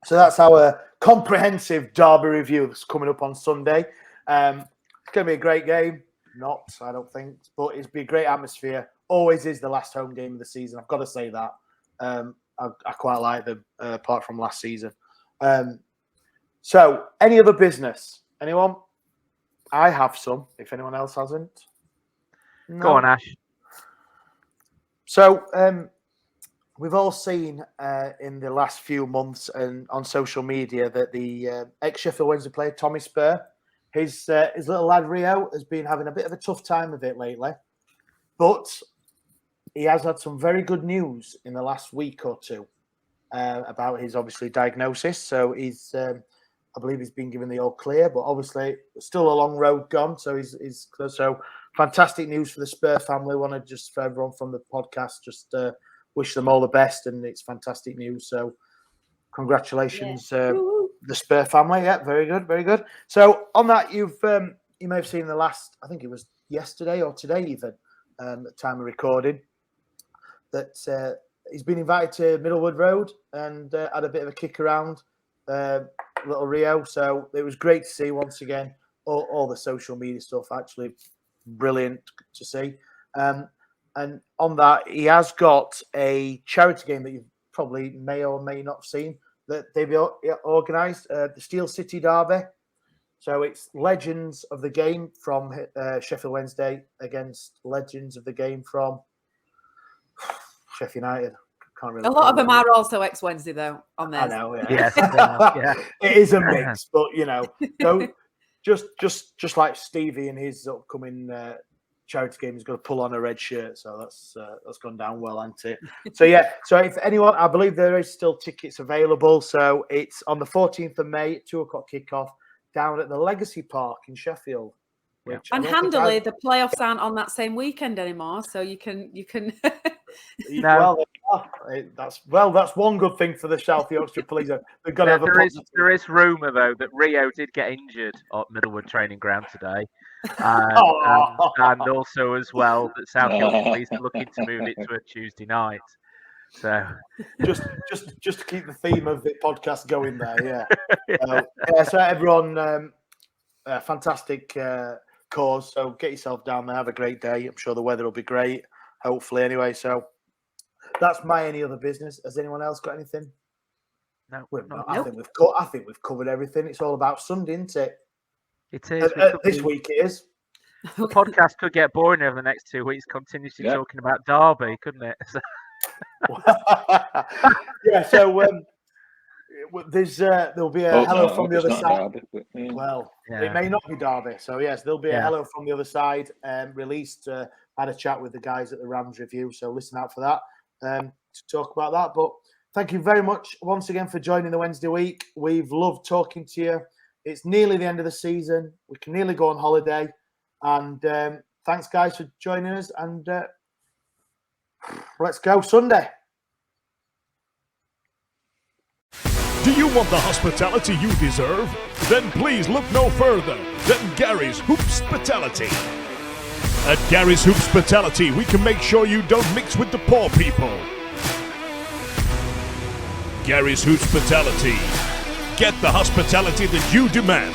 So that's our comprehensive Derby review that's coming up on Sunday. It's going to be a great game. Not, I don't think, but it's be a great atmosphere. Always is the last home game of the season. I've got to say that. I quite like them, apart from last season. So, any other business? Anyone? I have some, if anyone else hasn't. No. Go on, Ash. So, we've all seen in the last few months and on social media that the ex-Sheffield Wednesday player, Tommy Spur, his little lad Rio has been having a bit of a tough time of it lately. But he has had some very good news in the last week or two about his, obviously, diagnosis. So he's, I believe he's been given the all clear, but obviously still a long road gone. So he's so fantastic news for the Spur family. I want to just, for everyone from the podcast, just wish them all the best. And it's fantastic news. So congratulations, the Spur family. Yeah, very good, very good. So on that, you may have seen the last, I think it was yesterday or today even, at the time of recording, that he's been invited to Middlewood Road and had a bit of a kick around, little Rio. So it was great to see once again all the social media stuff. Actually, brilliant to see. And on that, he has got a charity game that you probably may or may not have seen that they've organised, the Steel City Derby. So it's legends of the game from Sheffield Wednesday against legends of the game from Sheffield United. Can't really. A lot of them are also ex-Wednesday though on there. I know. Yeah. Yes, yeah. It is a mix, but so just like Stevie and his upcoming charity game, he's got to pull on a red shirt. So that's gone down well, hasn't it? So yeah. So if anyone, I believe there is still tickets available. So it's on the 14th of May, 2:00 kickoff, down at the Legacy Park in Sheffield. Which and handily, the playoffs aren't on that same weekend anymore, so you can. No. Well, that's one good thing for the South Yorkshire Police. They've got to have there is rumour though that Rio did get injured at Middlewood Training Ground today, and also as well that South Yorkshire Police are looking to move it to a Tuesday night. So just to keep the theme of the podcast going there, yeah. So everyone, fantastic cause. So get yourself down there, have a great day. I'm sure the weather will be great. Hopefully, anyway. So that's my any other business. Has anyone else got anything? No. I think we've covered everything. It's all about Sunday, isn't it? It is. This week it is. The podcast could get boring over the next 2 weeks, continuously talking about Derby, couldn't it? Yeah. So there'll be a hello from the other side. Derby, but, yeah. Well, it may not be Derby. So yes, there'll be a hello from the other side released. Had a chat with the guys at the Rams review, so listen out for that to talk about that. But thank you very much once again for joining the Wednesday week. We've loved talking to you. It's nearly the end of the season. We can nearly go on holiday. And thanks, guys, for joining us. And let's go Sunday. Do you want the hospitality you deserve? Then please look no further than Gary's Hoopspitality. At Gary's Hoopspitality, we can make sure you don't mix with the poor people. Gary's Hoopspitality. Get the hospitality that you demand.